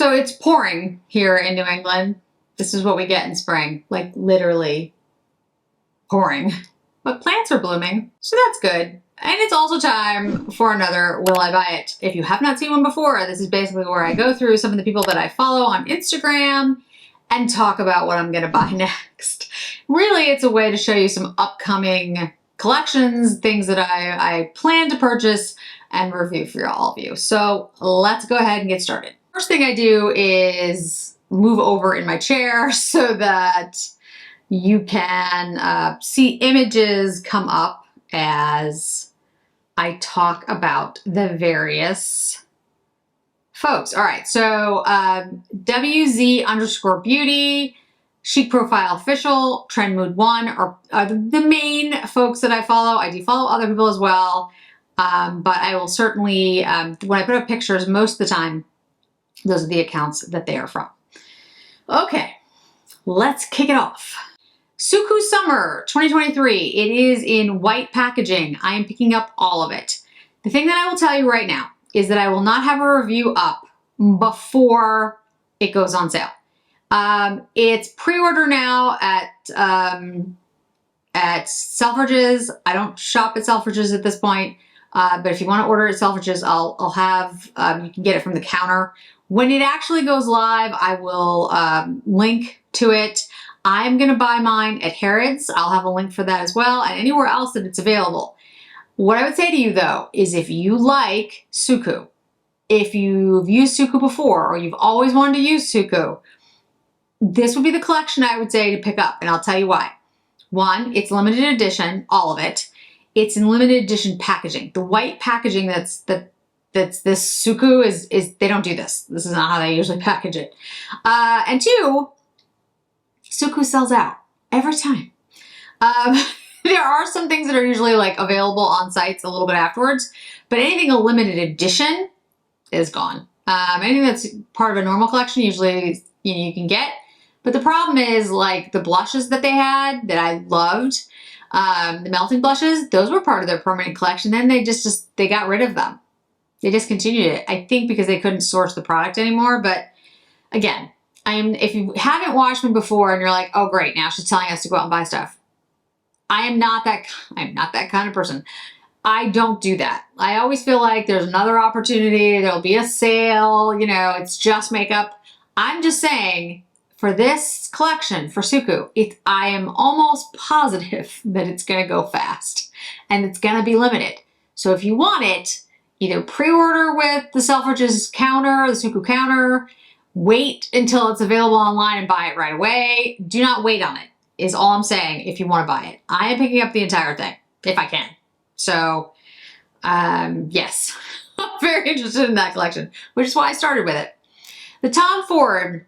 So it's pouring here in New England. This is what we get in spring, like literally pouring. But plants are blooming, so that's good. And it's also time for another Will I Buy It? If you have not seen one before, this is basically where I go through some of the people that I follow on Instagram and talk about what I'm gonna buy next. Really, it's a way to show you some upcoming collections, things that I plan to purchase and review for all of you. So let's go ahead and get started. First thing I do is move over in my chair so that you can see images come up as I talk about the various folks. All right, so WZ_beauty, Chic Profile Official, Trend Mood 1 are the main folks that I follow. I do follow other people as well, but I will certainly, when I put up pictures, most of the time, those are the accounts that they are from. Okay, let's kick it off. Suku Summer 2023. It is in white packaging. I am picking up all of it. The thing that I will tell you right now is that I will not have a review up before it goes on sale. It's pre-order now at Selfridges. I don't shop at Selfridges at this point, but if you want to order at Selfridges, I'll have, you can get it from the counter. When it actually goes live, I will link to it. I'm going to buy mine at Harrods. I'll have a link for that as well, and anywhere else that it's available. What I would say to you, though, is if you like Suku, if you've used Suku before or you've always wanted to use Suku, this would be the collection I would say to pick up, and I'll tell you why. One, it's limited edition, all of it. It's in limited edition packaging. The white packaging that's this Suku is they don't do this. This is not how they usually package it. And two, Suku sells out every time. There are some things that are usually like available on sites a little bit afterwards, but anything a limited edition is gone. Anything that's part of a normal collection usually you can get. But the problem is like the blushes that they had that I loved, the melting blushes, those were part of their permanent collection. Then they they got rid of them. They discontinued it. I think because they couldn't source the product anymore. But again, if you haven't watched me before and you're like, oh great, now she's telling us to go out and buy stuff. I'm not that kind of person. I don't do that. I always feel like there's another opportunity. There'll be a sale, you know, it's just makeup. I'm just saying for this collection, for Suku, I am almost positive that it's going to go fast and it's going to be limited. So if you want it, either pre-order with the Selfridges counter, the Suku counter, wait until it's available online and buy it right away. Do not wait on it, is all I'm saying if you want to buy it. I am picking up the entire thing, if I can. So, yes, I'm very interested in that collection, which is why I started with it. The Tom Ford,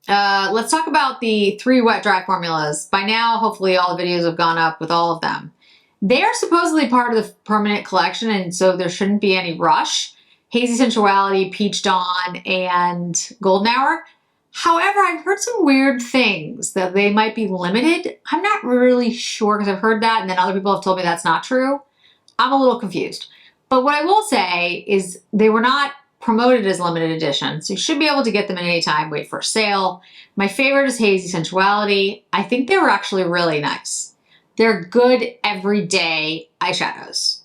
let's talk about the 3 wet dry formulas. By now, hopefully all the videos have gone up with all of them. They are supposedly part of the permanent collection, and so there shouldn't be any rush. Hazy Sensuality, Peach Dawn, and Golden Hour. However, I've heard some weird things that they might be limited. I'm not really sure because I've heard that, and then other people have told me that's not true. I'm a little confused. But what I will say is they were not promoted as limited edition, so you should be able to get them at any time, wait for a sale. My favorite is Hazy Sensuality. I think they were actually really nice. They're good everyday eyeshadows,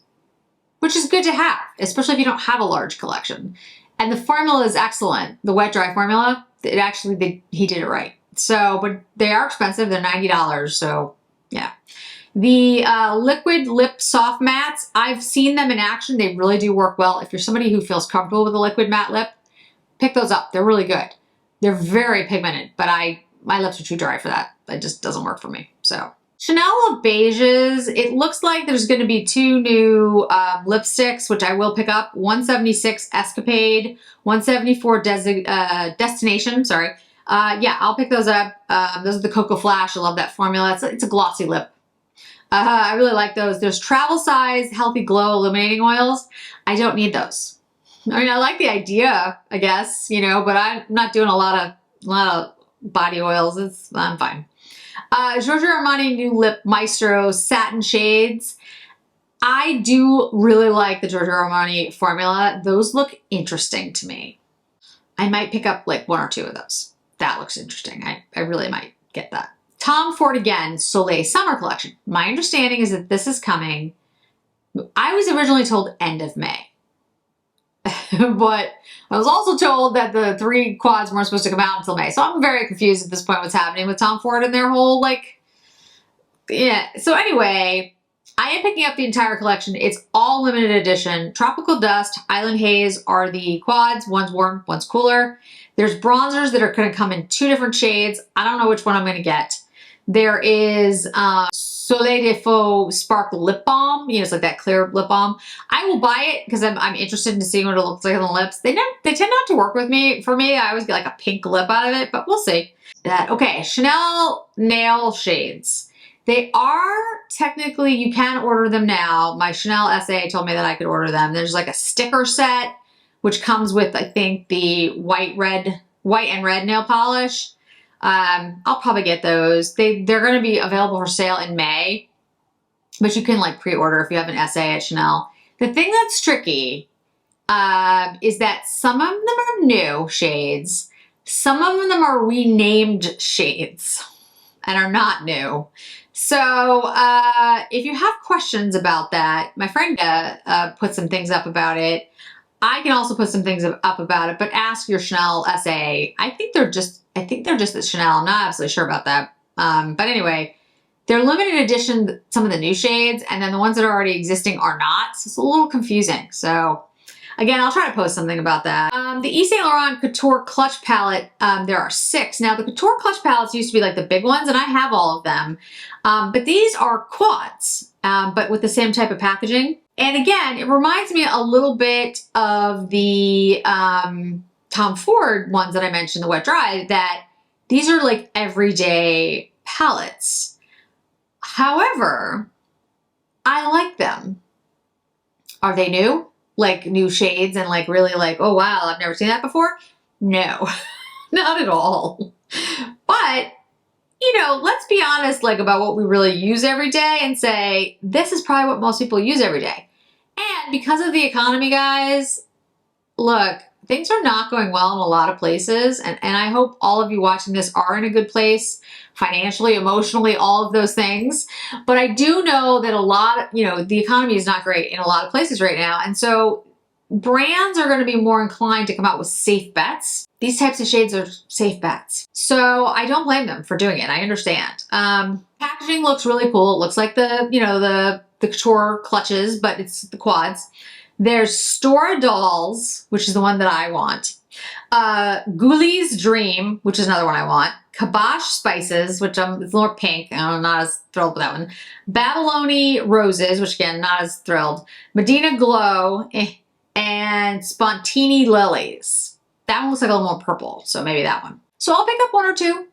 which is good to have, especially if you don't have a large collection. And the formula is excellent. The wet dry formula, he did it right. So, but they are expensive. They're $90, so yeah. The liquid lip soft mattes, I've seen them in action. They really do work well. If you're somebody who feels comfortable with a liquid matte lip, pick those up. They're really good. They're very pigmented, but my lips are too dry for that. It just doesn't work for me, so. Chanel Beiges, it looks like there's going to be 2 new lipsticks, which I will pick up. 176 Escapade, 174 Destination, sorry. Yeah, I'll pick those up. Those are the Cocoa Flash. I love that formula. It's a glossy lip. I really like those. There's travel size Healthy Glow illuminating oils. I don't need those. I mean, I like the idea, I guess, you know, but I'm not doing a lot of body oils. I'm fine. Giorgio Armani New Lip Maestro Satin Shades. I do really like the Giorgio Armani formula. Those look interesting to me. I might pick up like 1 or 2 of those. That looks interesting. I really might get that. Tom Ford again, Soleil Summer Collection. My understanding is that this is coming, I was originally told end of May. But I was also told that the 3 quads weren't supposed to come out until May. So I'm very confused at this point what's happening with Tom Ford and their whole like, yeah. So anyway, I am picking up the entire collection. It's all limited edition. Tropical Dust, Island Haze are the quads. One's warm, one's cooler. There's bronzers that are going to come in 2 different shades. I don't know which one I'm going to get. There is Soleil de Faux Spark Lip Balm. You know, it's like that clear lip balm. I will buy it because I'm interested in seeing what it looks like on the lips. They tend not to work with me. For me, I always get like a pink lip out of it, but we'll see. Okay, Chanel Nail Shades. They are technically, you can order them now. My Chanel SA told me that I could order them. There's like a sticker set, which comes with, I think, the white and red nail polish. I'll probably get those. They're going to be available for sale in May, but you can like pre-order if you have an SA at Chanel. The thing that's tricky is that some of them are new shades. Some of them are renamed shades and are not new. So if you have questions about that, my friend put some things up about it. I can also put some things up about it, but ask your Chanel SA. I think they're just at Chanel. I'm not absolutely sure about that. But anyway, they're limited edition, some of the new shades, and then the ones that are already existing are not. So it's a little confusing. So again, I'll try to post something about that. The Yves Saint Laurent Couture Clutch Palette, there are 6. Now the Couture Clutch Palettes used to be like the big ones, and I have all of them. But these are quads, but with the same type of packaging. And again, it reminds me a little bit of the Tom Ford ones that I mentioned, the wet dry, that these are like everyday palettes. However, I like them. Are they new? Like new shades and like really like, oh wow, I've never seen that before? No, not at all. But you know, let's be honest like about what we really use every day and say, this is probably what most people use every day. And because of the economy, guys, look, things are not going well in a lot of places. And I hope all of you watching this are in a good place financially, emotionally, all of those things. But I do know that a lot, you know, the economy is not great in a lot of places right now. And so brands are going to be more inclined to come out with safe bets. These types of shades are safe bets. So I don't blame them for doing it. I understand. Packaging looks really cool. It looks like the, you know, the couture clutches, but it's the quads. There's Stora Dolls, which is the one that I want. Ghoulies Dream, which is another one I want. Kabosh Spices, which it's more pink. I'm not as thrilled with that one. Babyloni Roses, which again, not as thrilled. Medina Glow, and Spontini Lilies. That one looks like a little more purple, so maybe that one. So I'll pick up 1 or 2.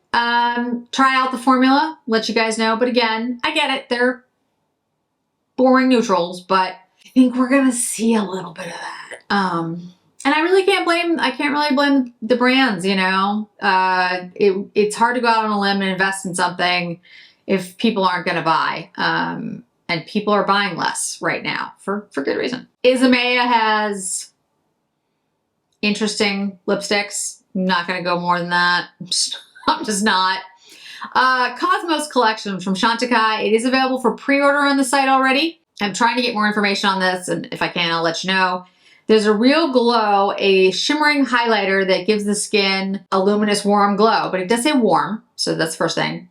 Try out the formula, let you guys know. But again, I get it. They're boring neutrals, but I think we're gonna see a little bit of that. And I really can't really blame the brands, you know. It's hard to go out on a limb and invest in something if people aren't gonna buy. And people are buying less right now for good reason. Isamaya has interesting lipsticks. I'm not gonna go more than that. I'm just not. Cosmos Collection from Chantecaille. It is available for pre-order on the site already. I'm trying to get more information on this, and if I can, I'll let you know. There's a Real Glow, a shimmering highlighter that gives the skin a luminous, warm glow, but it does say warm, so that's the first thing.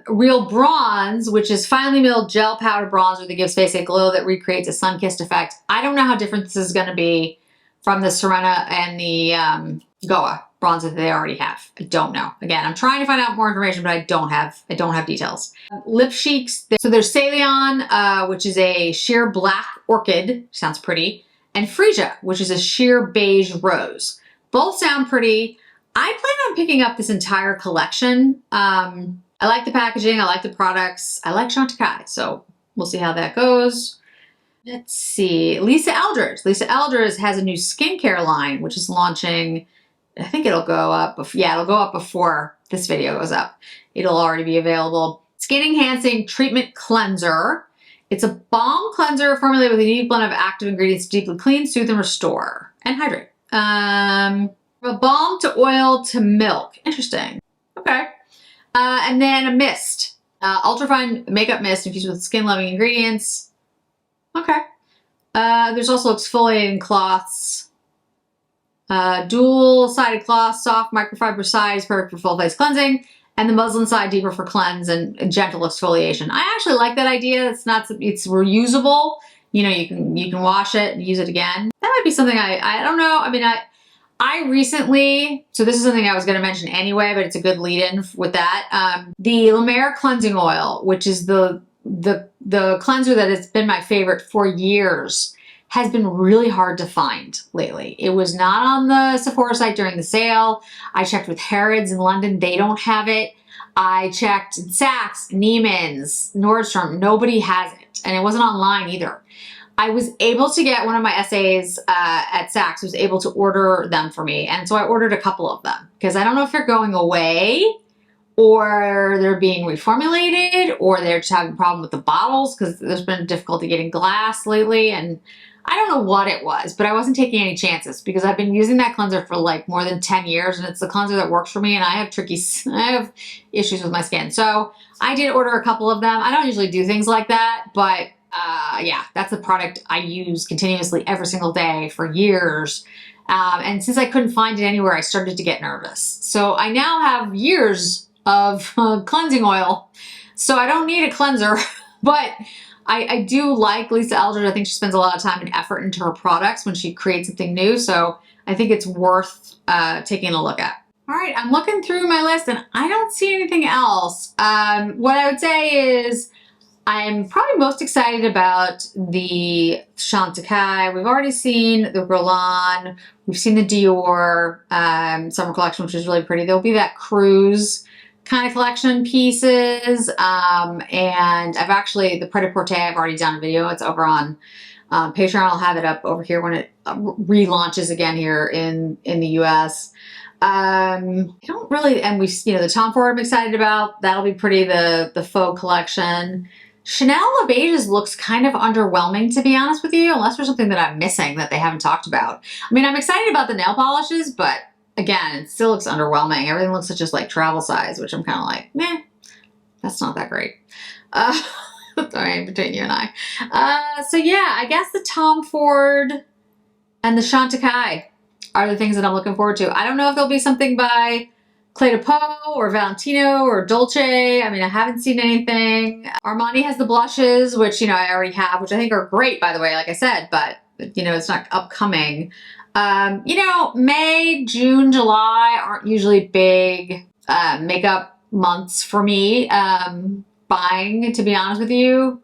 Real Bronze, which is finely milled gel powder bronzer that gives face a glow that recreates a sun-kissed effect. I don't know how different this is going to be from the Serena and the Goa bronzer that they already have. I don't know. Again, I'm trying to find out more information, but I don't have details. Lip Cheeks. So there's Celion, which is a sheer black orchid. Sounds pretty. And Frisia, which is a sheer beige rose. Both sound pretty. I plan on picking up this entire collection. I like the packaging. I like the products. I like Chantecaille, so we'll see how that goes. Let's see. Lisa Eldridge. Lisa Eldridge has a new skincare line, which is launching. I think it'll go up. Yeah, it'll go up before this video goes up. It'll already be available. Skin Enhancing Treatment Cleanser. It's a balm cleanser formulated with a unique blend of active ingredients to deeply clean, soothe, and restore, and hydrate. A balm to oil to milk. Interesting. Okay. And then a mist. Ultrafine makeup mist infused with skin-loving ingredients. Okay. There's also exfoliating cloths. Dual-sided cloth, soft microfiber size, perfect for full face cleansing. And the muslin side deeper for cleanse and gentle exfoliation. I actually like that idea. It's reusable. You know, you can wash it and use it again. That might be something I don't know. I mean, I recently, so this is something I was going to mention anyway, but it's a good lead-in with that. The La Mer cleansing oil, which is the cleanser that has been my favorite for years, has been really hard to find lately. It was not on the Sephora site during the sale. I checked with Harrods in London. They don't have it. I checked Saks, Neiman's, Nordstrom. Nobody has it. And it wasn't online either. I was able to get one of my essays at Saks, was able to order them for me. And so I ordered a couple of them because I don't know if they're going away or they're being reformulated or they're just having a problem with the bottles because there's been difficulty getting glass lately. And I don't know what it was, but I wasn't taking any chances because I've been using that cleanser for like more than 10 years and it's the cleanser that works for me and I have issues with my skin. So I did order a couple of them. I don't usually do things like that, but yeah, that's a product I use continuously every single day for years. And since I couldn't find it anywhere, I started to get nervous. So I now have years of cleansing oil. So I don't need a cleanser, but I do like Lisa Eldridge. I think she spends a lot of time and effort into her products when she creates something new. So I think it's worth taking a look at. All right, I'm looking through my list and I don't see anything else. What I would say is I'm probably most excited about the Chantecaille. We've already seen the Guerlain. We've seen the Dior summer collection, which is really pretty. There'll be that cruise kind of collection pieces. And I've actually, the Pret-a-Porter, I've already done a video. It's over on Patreon. I'll have it up over here when it relaunches again here in the US. I don't really, and the Tom Ford I'm excited about. That'll be pretty, the faux collection. Chanel Le Beiges looks kind of underwhelming, to be honest with you, unless there's something that I'm missing that they haven't talked about. I mean, I'm excited about the nail polishes, but again, it still looks underwhelming. Everything looks just like travel size, which I'm kind of like, meh, that's not that great. Sorry, between you and I. So yeah, I guess the Tom Ford and the Chantecaille are the things that I'm looking forward to. I don't know if there'll be something by Clé de Peau or Valentino or Dolce. I mean, I haven't seen anything. Armani has the blushes, which, I already have, which I think are great, by the way, like I said, but, it's not upcoming. May, June, July aren't usually big makeup months for me buying, to be honest with you.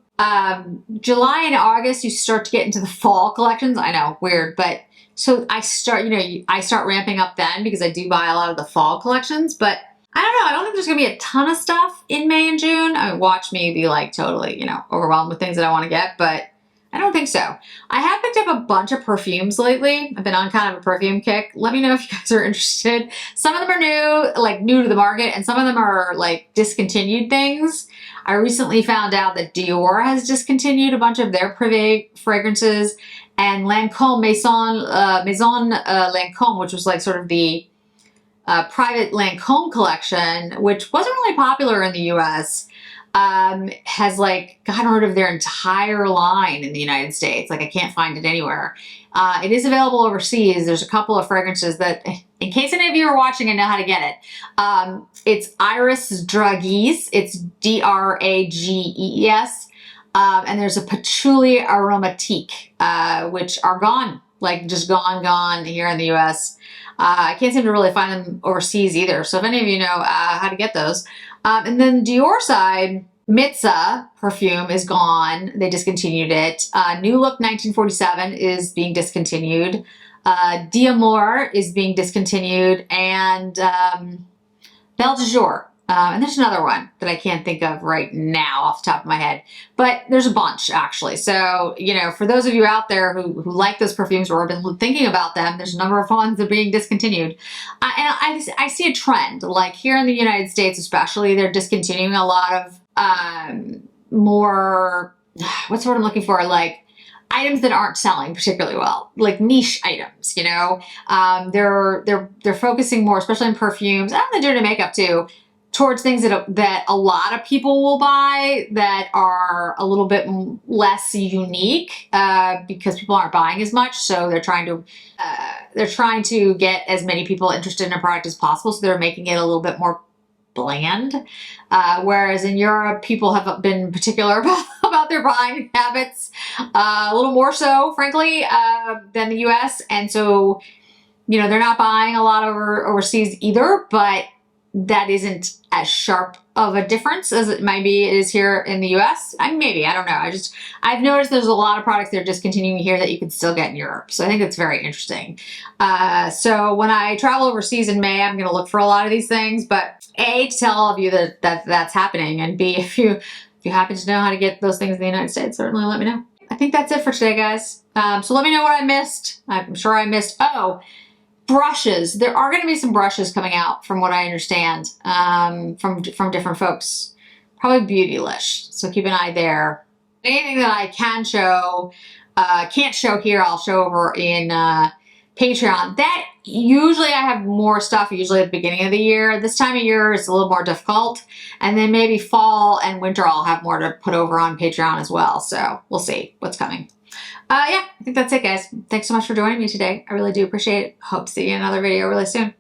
July and August, you start to get into the fall collections. I know, weird, but so I start ramping up then because I do buy a lot of the fall collections, but I don't know. I don't think there's going to be a ton of stuff in May and June. I mean, watch me be like totally, overwhelmed with things that I want to get, but I don't think so. I have picked up a bunch of perfumes lately. I've been on kind of a perfume kick. Let me know if you guys are interested. Some of them are new to the market, and some of them are like discontinued things. I recently found out that Dior has discontinued a bunch of their Privé fragrances, and Lancôme, Maison Lancôme, which was like sort of the private Lancôme collection, which wasn't really popular in the US, has like gotten rid of their entire line in the United States. Like I can't find it anywhere. It is available overseas. There's a couple of fragrances that, in case any of you are watching and know how to get it, it's Iris Dragees. It's Dragees. And there's a Patchouli Aromatique, which are gone, like just gone here in the US. I can't seem to really find them overseas either. So if any of you know how to get those. And then Dior side, Mitza perfume is gone. They discontinued it. New Look 1947 is being discontinued. D'Amour is being discontinued. And Belle de Jour. And there's another one that I can't think of right now off the top of my head. But there's a bunch, actually. So, for those of you out there who like those perfumes or have been thinking about them, there's a number of ones that are being discontinued. And I see a trend. Like here in the United States especially, they're discontinuing a lot of more, what's the word I'm looking for? Like items that aren't selling particularly well, like niche items, you know. They're focusing more, especially in perfumes, and they're doing in makeup too, towards things that a lot of people will buy that are a little bit less unique because people aren't buying as much. So they're trying to get as many people interested in a product as possible. So they're making it a little bit more bland. Whereas in Europe, people have been particular about their buying habits, a little more so, frankly, than the US. And so, you know, they're not buying a lot overseas either, but that isn't as sharp of a difference as it might be it is here in the US. I don't know. I've noticed there's a lot of products that are discontinuing here that you can still get in Europe. So I think it's very interesting. So when I travel overseas in May, I'm going to look for a lot of these things, but A, to tell all of you that's happening, and B, if you happen to know how to get those things in the United States, certainly let me know. I think that's it for today, guys. So let me know what I missed. I'm sure I missed, brushes. There are going to be some brushes coming out from what I understand from different folks. Probably Beautylish. So keep an eye there. Anything that I can show, can't show here, I'll show over in Patreon. That usually I have more stuff usually at the beginning of the year. This time of year is a little more difficult. And then maybe fall and winter I'll have more to put over on Patreon as well. So we'll see what's coming. Yeah, I think that's it, guys. Thanks so much for joining me today. I really do appreciate it. Hope to see you in another video really soon.